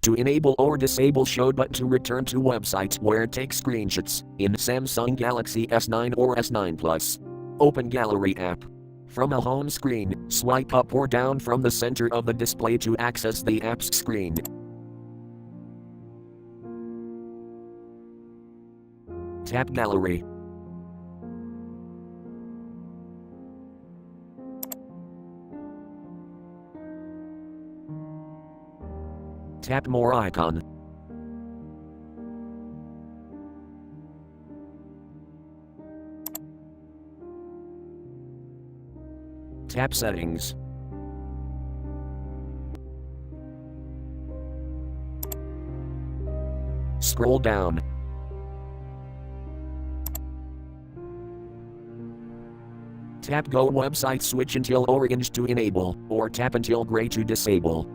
to enable or disable show button to return to website where it takes screenshots in Samsung Galaxy S9 or S9 Plus. Open Gallery app. From a home screen, swipe up or down from the center of the display to access the app's screen. Tap Gallery. Tap More icon. Tap Settings. Scroll down. Tap Go Website switch until orange to enable, or tap until gray to disable.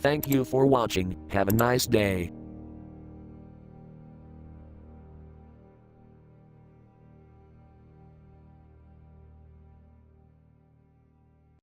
Thank you for watching. Have a nice day.